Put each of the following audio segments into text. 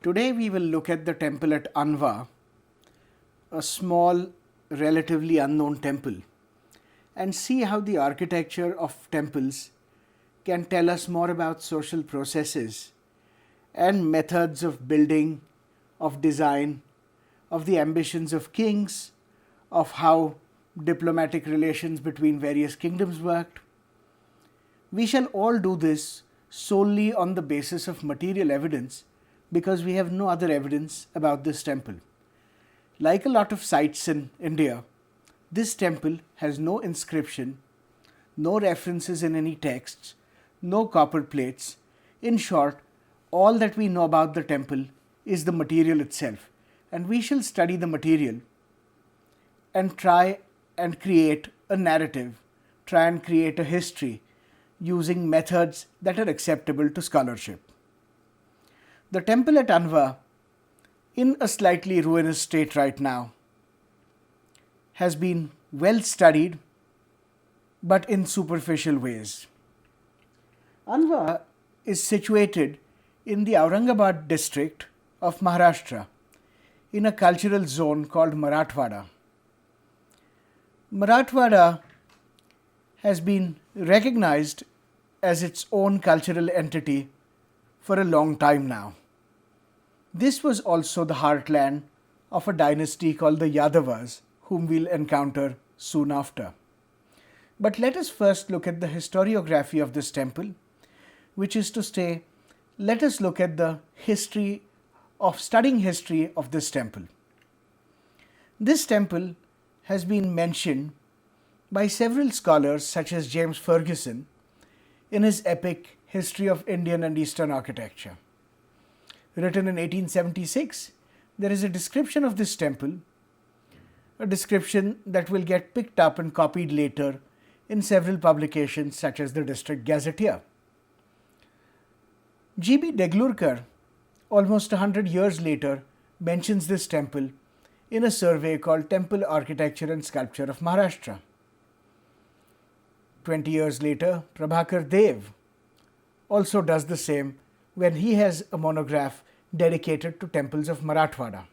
Today we will look at the temple at Anva, a small, relatively unknown temple, and see how the architecture of temples can tell us more about social processes and methods of building, of design, of the ambitions of kings, of how diplomatic relations between various kingdoms worked. We shall all do this solely on the basis of material evidence because we have no other evidence about this temple. Like a lot of sites in India, this temple has no inscription, no references in any texts, no copper plates. In short, all that we know about the temple is the material itself, and we shall study the material and try and create a narrative, try and create a history using methods that are acceptable to scholarship. The temple at Anva, in a slightly ruinous state right now, has been well studied but in superficial ways. Anva is situated in the Aurangabad district of Maharashtra in a cultural zone called Marathwada. Marathwada has been recognized as its own cultural entity for a long time now. This was also the heartland of a dynasty called the Yadavas, whom we'll encounter soon after. But let us first look at the historiography of this temple, which is to say, let us look at the studying history of this temple. This temple has been mentioned by several scholars such as James Ferguson in his epic History of Indian and Eastern Architecture. Written in 1876, there is a description of this temple, a description that will get picked up and copied later in several publications such as the District Gazetteer. G.B. Deglurkar, almost 100 years later, mentions this temple in a survey called Temple Architecture and Sculpture of Maharashtra. 20 years later, Prabhakar Dev also does the same when he has a monograph dedicated to temples of Marathwada.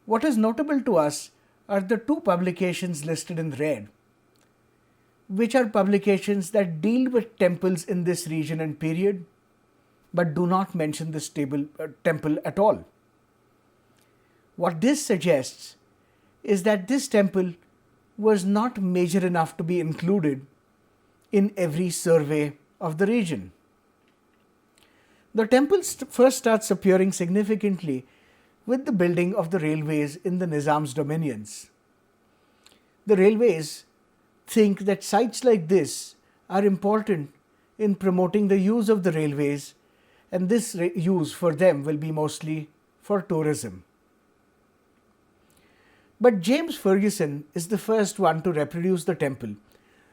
What is notable to us are the two publications listed in red, which are publications that deal with temples in this region and period, but do not mention this temple at all. What this suggests is that this temple was not major enough to be included in every survey of the region. The temple first starts appearing significantly with the building of the railways in the Nizam's dominions. The railways think that sites like this are important in promoting the use of the railways, and this use for them will be mostly for tourism. But James Ferguson is the first one to reproduce the temple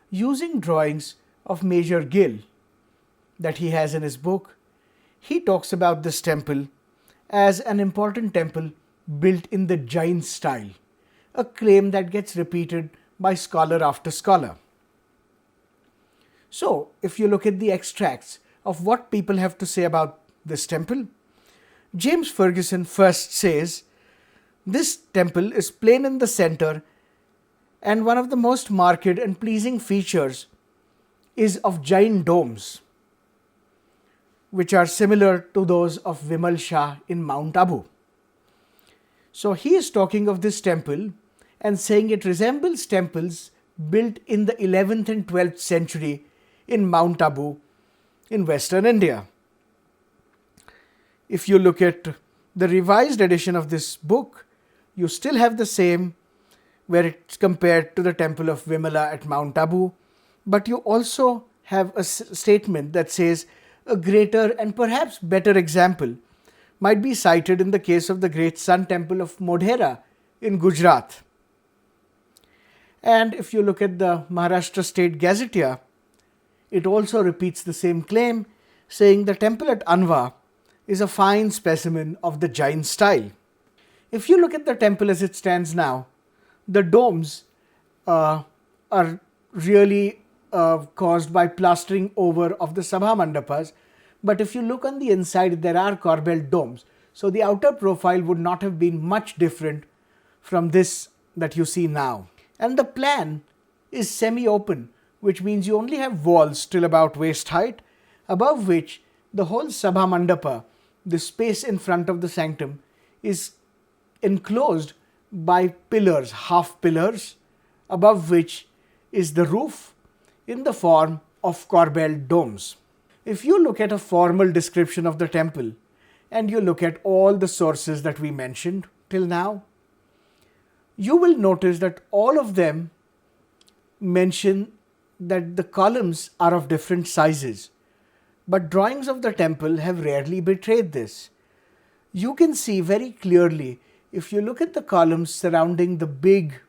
using drawings of Major Gill that he has in his book. He talks about this temple as an important temple built in the Jain style, a claim that gets repeated by scholar after scholar. So, if you look at the extracts of what people have to say about this temple, James Ferguson first says, "This temple is plain in the center, and one of the most marked and pleasing features is of Jain domes, which are similar to those of Vimal Shah in Mount Abu." So he is talking of this temple and saying it resembles temples built in the 11th and 12th century in Mount Abu in Western India. If you look at the revised edition of this book, you still have the same, where it's compared to the temple of Vimala at Mount Abu, but you also have a statement that says a greater and perhaps better example might be cited in the case of the great Sun Temple of Modhera in Gujarat. And if you look at the Maharashtra State Gazetteer, it also repeats the same claim, saying the temple at Anva is a fine specimen of the Jain style. If you look at the temple as it stands now, the domes are really caused by plastering over of the Sabha Mandapas, but if you look on the inside, there are corbelled domes. So the outer profile would not have been much different from this that you see now. And the plan is semi-open, which means you only have walls till about waist height, above which the whole Sabha Mandapa, the space in front of the sanctum, is enclosed by pillars, half pillars, above which is the roof in the form of corbelled domes. If you look at a formal description of the temple and you look at all the sources that we mentioned till now, you will notice that all of them mention that the columns are of different sizes, but drawings of the temple have rarely betrayed this. You can see very clearly if you look at the columns surrounding the big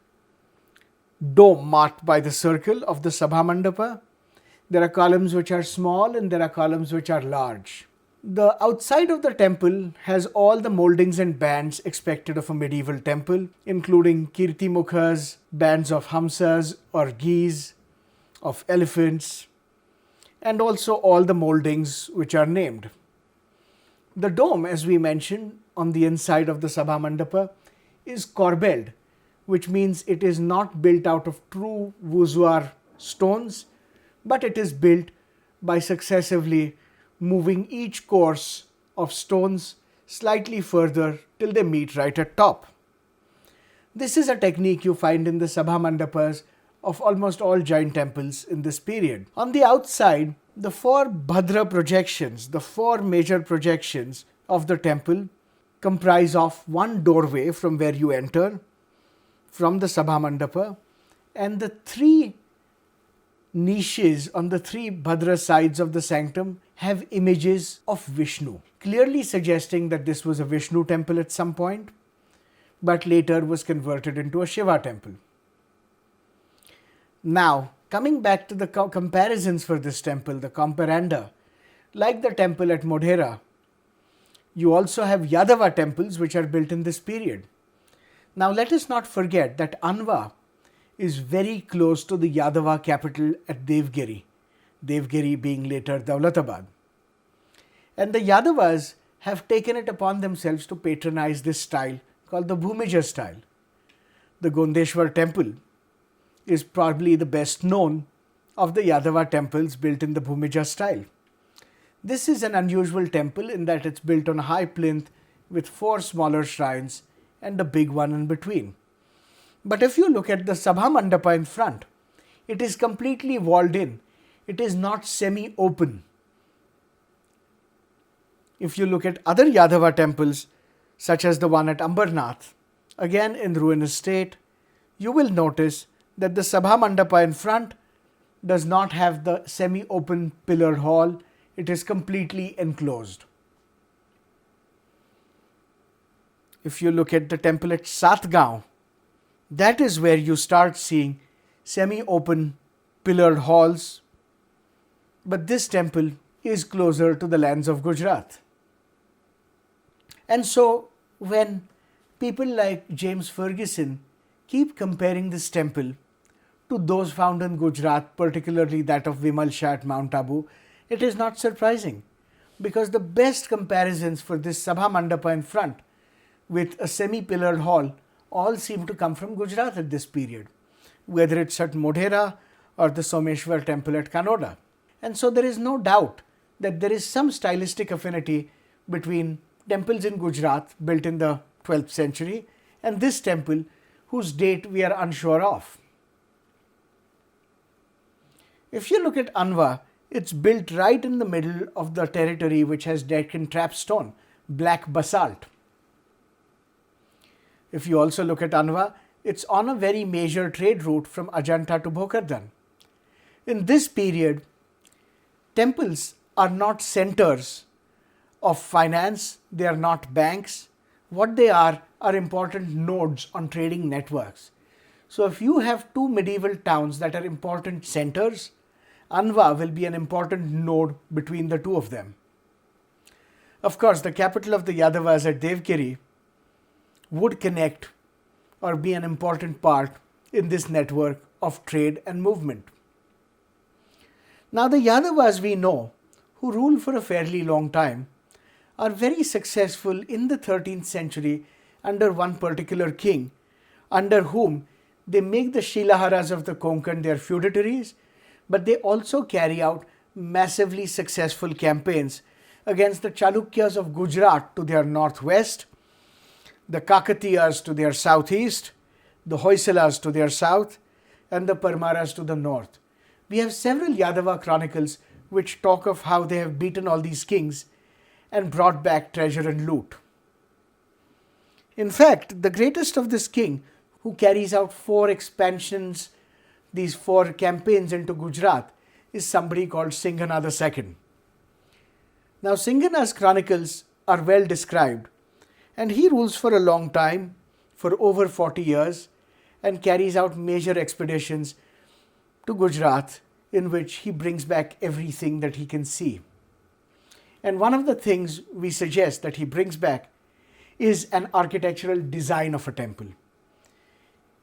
dome marked by the circle of the Sabha Mandapa. There are columns which are small and there are columns which are large. The outside of the temple has all the moldings and bands expected of a medieval temple, including kirti mukhas, bands of hamsas or geese, of elephants, and also all the moldings which are named. The dome, as we mentioned, on the inside of the Sabha Mandapa is corbelled, which means it is not built out of true voussoir stones, but it is built by successively moving each course of stones slightly further till they meet right at top. This is a technique you find in the Sabha Mandapas of almost all Jain temples in this period. On the outside, the four Bhadra projections, the four major projections of the temple, comprise of one doorway from where you enter from the Sabha Mandapa, and the three niches on the three Bhadra sides of the sanctum have images of Vishnu, clearly suggesting that this was a Vishnu temple at some point, but later was converted into a Shiva temple. Now, coming back to the comparisons for this temple, the comparanda, like the temple at Modhera, you also have Yadava temples which are built in this period. Now, let us not forget that Anva is very close to the Yadava capital at Devgiri, Devgiri being later Daulatabad. And the Yadavas have taken it upon themselves to patronize this style called the Bhumija style. The Gondeshwar temple is probably the best known of the Yadava temples built in the Bhumija style. This is an unusual temple in that it's built on a high plinth with four smaller shrines and a big one in between. But if you look at the Sabha Mandapa in front, it is completely walled in. It is not semi-open. If you look at other Yadava temples, such as the one at Ambarnath, again in ruinous state, you will notice that the Sabha Mandapa in front does not have the semi-open pillar hall. It is completely enclosed. If you look at the temple at Satgaon, that is where you start seeing semi-open pillared halls. But this temple is closer to the lands of Gujarat. And so when people like James Ferguson keep comparing this temple to those found in Gujarat, particularly that of Vimal Shah at Mount Abu, it is not surprising, because the best comparisons for this Sabha Mandapa in front with a semi-pillared hall all seem to come from Gujarat at this period, whether it's at Modhera or the Someshwar temple at Kanoda. And so there is no doubt that there is some stylistic affinity between temples in Gujarat built in the 12th century and this temple whose date we are unsure of. If you look at Anva, it's built right in the middle of the territory which has Deccan trapstone, black basalt. If you also look at Anva, it's on a very major trade route from Ajanta to Bhokardan. In this period, temples are not centers of finance, they are not banks. What they are important nodes on trading networks. So if you have two medieval towns that are important centers, Anva will be an important node between the two of them. Of course, the capital of the Yadavas at Devgiri would connect or be an important part in this network of trade and movement. Now the Yadavas we know, who ruled for a fairly long time, are very successful in the 13th century under one particular king, under whom they make the Shilaharas of the Konkan their feudatories, but they also carry out massively successful campaigns against the Chalukyas of Gujarat to their northwest, the Kakatiyas to their southeast, the Hoysalas to their south, and the Parmaras to the north. We have several Yadava chronicles which talk of how they have beaten all these kings and brought back treasure and loot. In fact, the greatest of this king, who carries out 4 expansions, these 4 campaigns into Gujarat, is somebody called Singhana II. Now, Singhana's chronicles are well described, and he rules for a long time, for over 40 years, and carries out major expeditions to Gujarat in which he brings back everything that he can see. And one of the things we suggest that he brings back is an architectural design of a temple.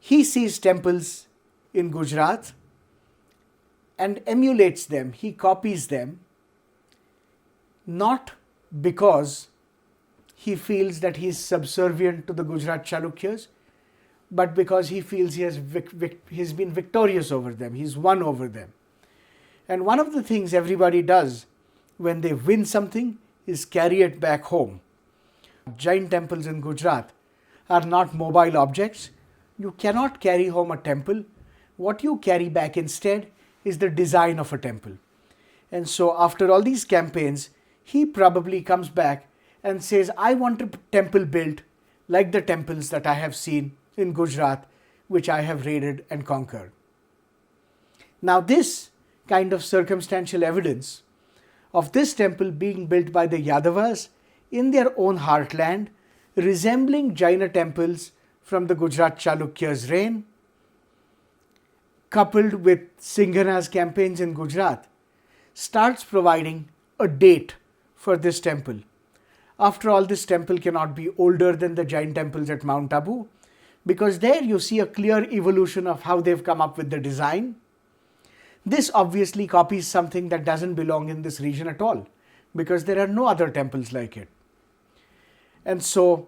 He sees temples in Gujarat and emulates them, he copies them, not because he feels that he is subservient to the Gujarat Chalukyas, but because he feels he's been victorious over them, he's won over them. And one of the things everybody does when they win something is carry it back home. Giant temples in Gujarat are not mobile objects. You cannot carry home a temple. What you carry back instead is the design of a temple. And so after all these campaigns, he probably comes back and says, I want a temple built like the temples that I have seen in Gujarat, which I have raided and conquered. Now this kind of circumstantial evidence of this temple being built by the Yadavas in their own heartland, resembling Jaina temples from the Gujarat Chalukyas' reign, coupled with Singhana's campaigns in Gujarat, starts providing a date for this temple. After all, this temple cannot be older than the Jain temples at Mount Abu, because there you see a clear evolution of how they've come up with the design. This obviously copies something that doesn't belong in this region at all, because there are no other temples like it. And so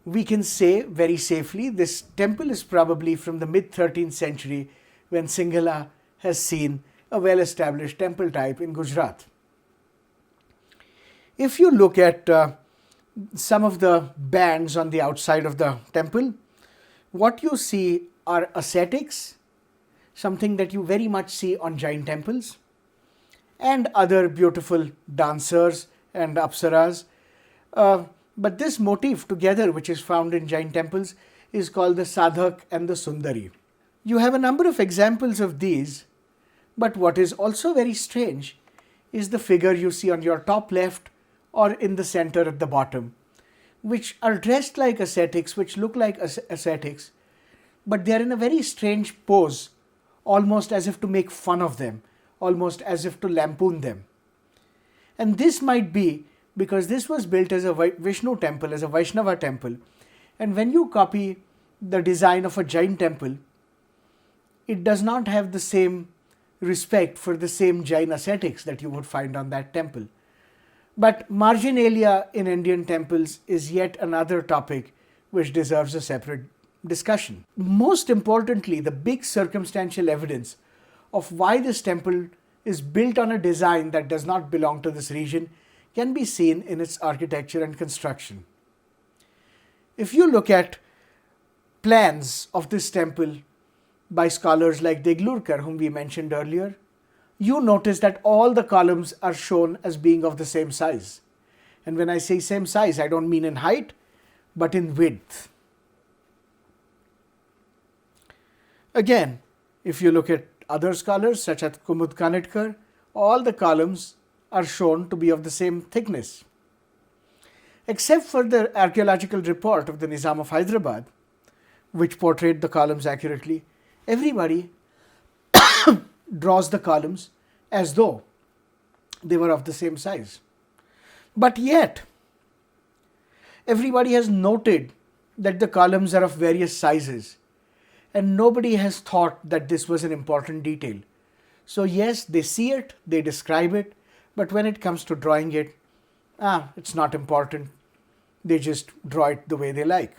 we can say very safely this temple is probably from the mid-13th century, when Singhana has seen a well-established temple type in Gujarat. If you look at some of the bands on the outside of the temple, what you see are ascetics, something that you very much see on Jain temples, and other beautiful dancers and apsaras. But this motif together, which is found in Jain temples, is called the Sadhak and the Sundari. You have a number of examples of these, but what is also very strange is the figure you see on your top left or in the center at the bottom, which are dressed like ascetics, which look like ascetics, but they are in a very strange pose, almost as if to make fun of them, almost as if to lampoon them. And this might be because this was built as a Vishnu temple, as a Vaishnava temple, and when you copy the design of a Jain temple, it does not have the same respect for the same Jain ascetics that you would find on that temple. But marginalia in Indian temples is yet another topic which deserves a separate discussion. Most importantly, the big circumstantial evidence of why this temple is built on a design that does not belong to this region can be seen in its architecture and construction. If you look at plans of this temple by scholars like Deglurkar, whom we mentioned earlier, you notice that all the columns are shown as being of the same size. And when I say same size, I don't mean in height, but in width. Again, if you look at other scholars such as Kumud Kanetkar, all the columns are shown to be of the same thickness. Except for the archaeological report of the Nizam of Hyderabad, which portrayed the columns accurately, everybody draws the columns as though they were of the same size. But yet, everybody has noted that the columns are of various sizes, and nobody has thought that this was an important detail. So yes, they see it, they describe it, but when it comes to drawing it, It's not important. They just draw it the way they like.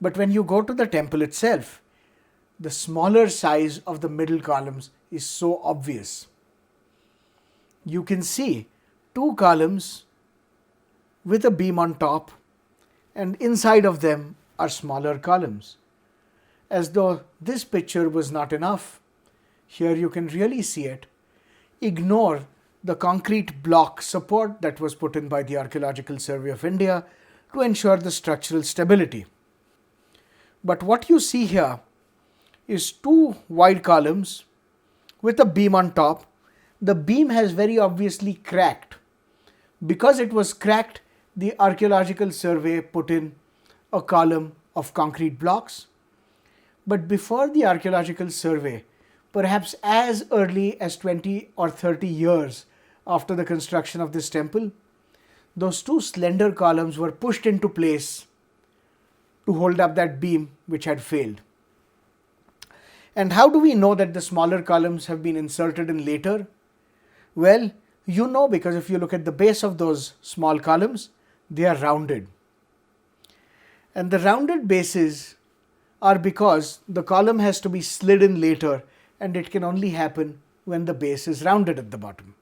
But when you go to the temple itself, the smaller size of the middle columns is so obvious. You can see two columns with a beam on top, and inside of them are smaller columns. As though this picture was not enough, here you can really see it. Ignore the concrete block support that was put in by the Archaeological Survey of India to ensure the structural stability. But what you see here is two wide columns with a beam on top. The beam has very obviously cracked. Because it was cracked, the Archaeological Survey put in a column of concrete blocks. But before the Archaeological Survey, perhaps as early as 20 or 30 years after the construction of this temple, those two slender columns were pushed into place to hold up that beam which had failed. And how do we know that the smaller columns have been inserted in later? Well, you know, because if you look at the base of those small columns, they are rounded. And the rounded bases are because the column has to be slid in later, and it can only happen when the base is rounded at the bottom.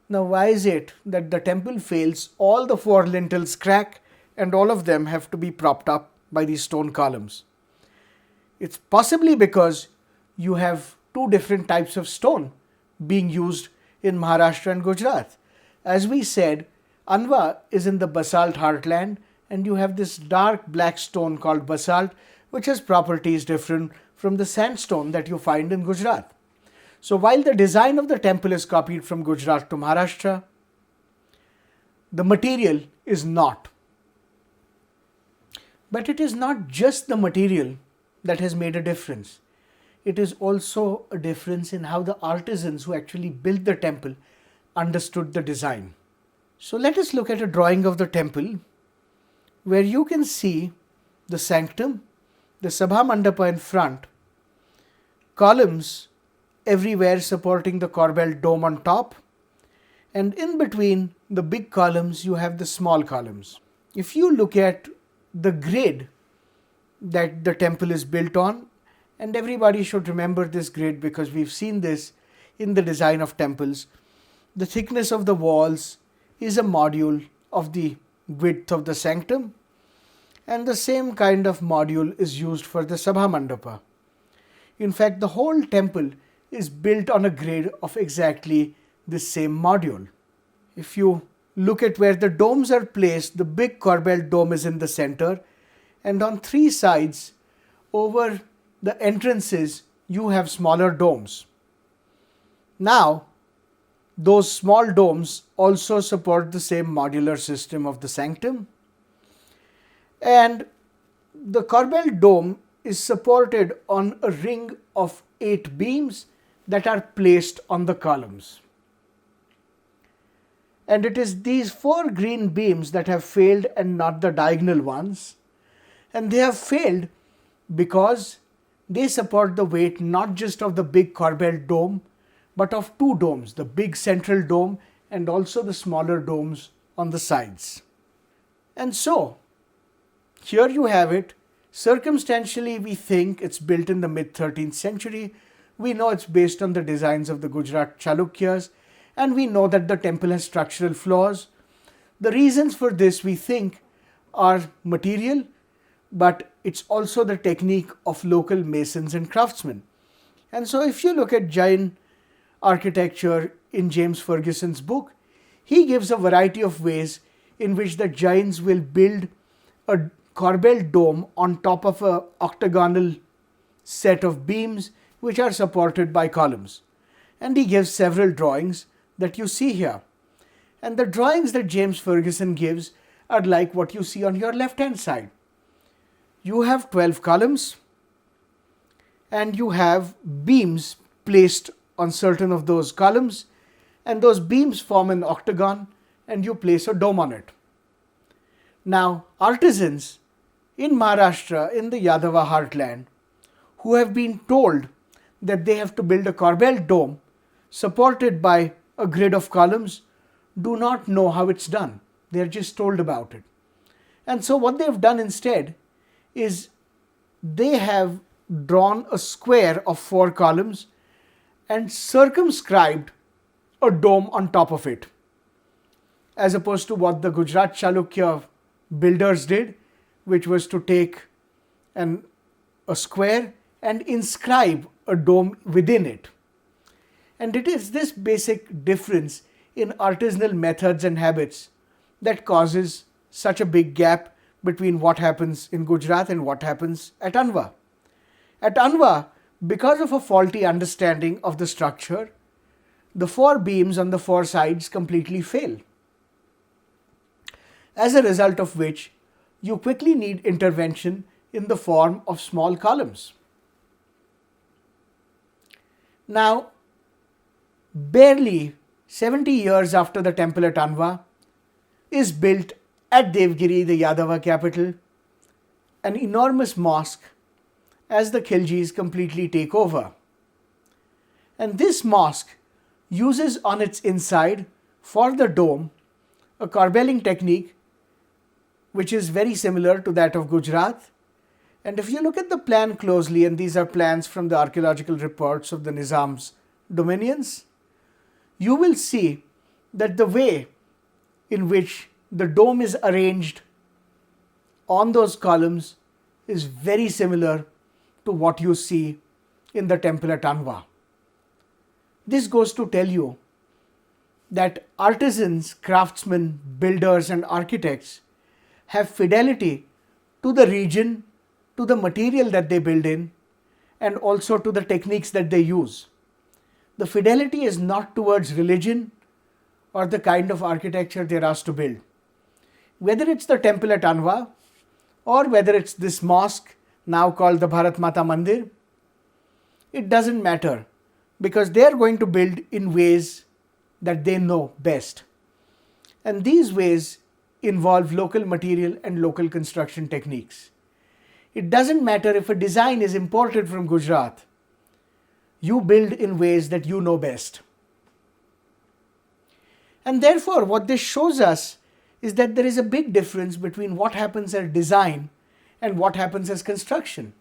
Now, why is it that the temple fails, all the four lintels crack, and all of them have to be propped up by these stone columns? It's possibly because you have two different types of stone being used in Maharashtra and Gujarat. As we said, Anva is in the basalt heartland, and you have this dark black stone called basalt, which has properties different from the sandstone that you find in Gujarat. So while the design of the temple is copied from Gujarat to Maharashtra, the material is not. But it is not just the material that has made a difference. It is also a difference in how the artisans who actually built the temple understood the design. So let us look at a drawing of the temple where you can see the sanctum, the Sabha Mandapa in front, columns everywhere supporting the corbel dome on top, and in between the big columns you have the small columns. If you look at the grid that the temple is built on, and everybody should remember this grid because we've seen this in the design of temples, the thickness of the walls is a module of the width of the sanctum, and the same kind of module is used for the Sabha Mandapa. In fact, the whole temple is built on a grid of exactly the same module. If you look at where the domes are placed, the big corbel dome is in the center, and on three sides over the entrances you have smaller domes. Now, those small domes also support the same modular system of the sanctum, and the corbel dome is supported on a ring of 8 beams that are placed on the columns. And it is these 4 green beams that have failed and not the diagonal ones. And they have failed because they support the weight not just of the big corbel dome, but of 2 domes, the big central dome and also the smaller domes on the sides. And so, here you have it. Circumstantially, we think it's built in the mid-13th century. We know it's based on the designs of the Gujarat Chalukyas, and we know that the temple has structural flaws. The reasons for this, we think, are material, but it's also the technique of local masons and craftsmen. And so if you look at Jain architecture in James Ferguson's book, he gives a variety of ways in which the Jains will build a corbel dome on top of an octagonal set of beams which are supported by columns. And he gives several drawings that you see here. And the drawings that James Ferguson gives are like what you see on your left hand side. You have 12 columns and you have beams placed on certain of those columns, and those beams form an octagon and you place a dome on it. Now, artisans in Maharashtra, in the Yadava heartland, who have been told that they have to build a corbelled dome supported by a grid of columns do not know how it's done. They're just told about it. And so what they've done instead is they have drawn a square of 4 columns and circumscribed a dome on top of it, as opposed to what the Gujarat Chalukya builders did, which was to take a square and inscribe a dome within it. And it is this basic difference in artisanal methods and habits that causes such a big gap between what happens in Gujarat and what happens at Anwa. At Anwa, because of a faulty understanding of the structure, the 4 beams on the 4 sides completely fail. As a result of which, you quickly need intervention in the form of small columns. Now, barely 70 years after the temple at Anwa is built at Devgiri, the Yadava capital, an enormous mosque as the Khiljis completely take over. And this mosque uses on its inside for the dome a corbelling technique which is very similar to that of Gujarat. And if you look at the plan closely, and these are plans from the archaeological reports of the Nizam's dominions, you will see that the way in which the dome is arranged on those columns is very similar to what you see in the temple at Anwa. This goes to tell you that artisans, craftsmen, builders and architects have fidelity to the region, to the material that they build in, and also to the techniques that they use. The fidelity is not towards religion or the kind of architecture they're asked to build. Whether it's the temple at Anwa or whether it's this mosque now called the Bharat Mata Mandir, it doesn't matter, because they're going to build in ways that they know best. And these ways involve local material and local construction techniques. It doesn't matter if a design is imported from Gujarat. You build in ways that you know best. And therefore, what this shows us is that there is a big difference between what happens as design and what happens as construction.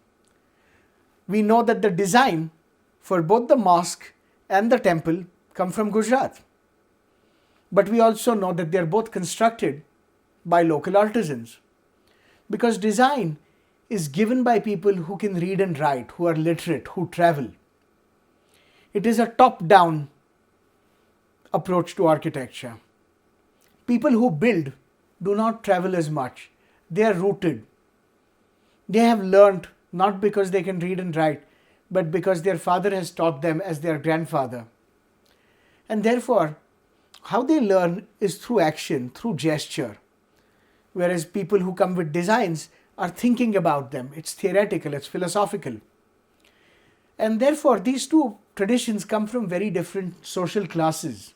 We know that the design for both the mosque and the temple come from Gujarat. But we also know that they are both constructed by local artisans, because design is given by people who can read and write, who are literate, who travel. It is a top-down approach to architecture. People who build do not travel as much. They are rooted. They have learnt not because they can read and write, but because their father has taught them as their grandfather. And therefore, how they learn is through action, through gesture. Whereas people who come with designs are thinking about them. It's theoretical, it's philosophical. And therefore, these two traditions come from very different social classes.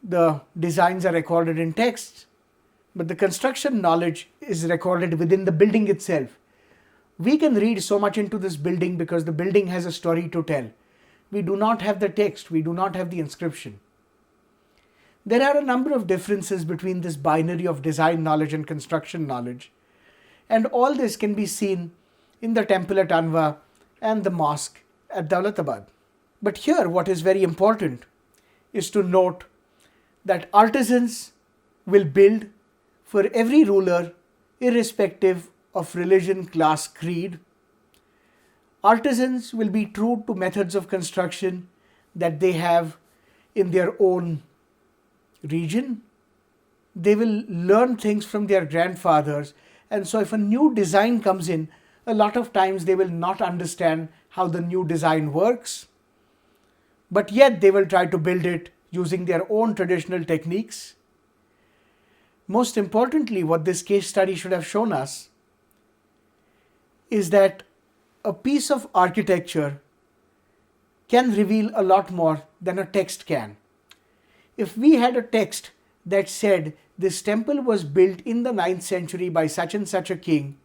The designs are recorded in texts, but the construction knowledge is recorded within the building itself. We can read so much into this building because the building has a story to tell. We do not have the text, we do not have the inscription. There are a number of differences between this binary of design knowledge and construction knowledge. And all this can be seen in the temple at Anwa and the mosque at Daulatabad. But here what is very important is to note that artisans will build for every ruler, irrespective of religion, class, creed. Artisans will be true to methods of construction that they have in their own region. They will learn things from their grandfathers, and so if a new design comes in, a lot of times they will not understand how the new design works, but yet they will try to build it using their own traditional techniques. Most importantly, what this case study should have shown us is that a piece of architecture can reveal a lot more than a text can. If we had a text that said this temple was built in the 9th century by such and such a king,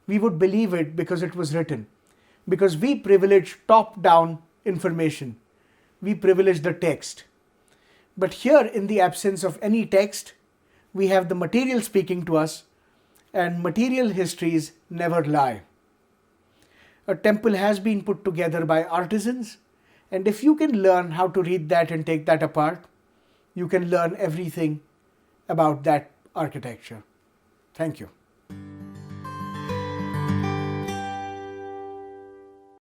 we would believe it because it was written. because we privilege top-down information. We privilege the text. But here, in the absence of any text, we have the material speaking to us, and material histories never lie. A temple has been put together by artisans, and if you can learn how to read that and take that apart, you can learn everything about that architecture. Thank you.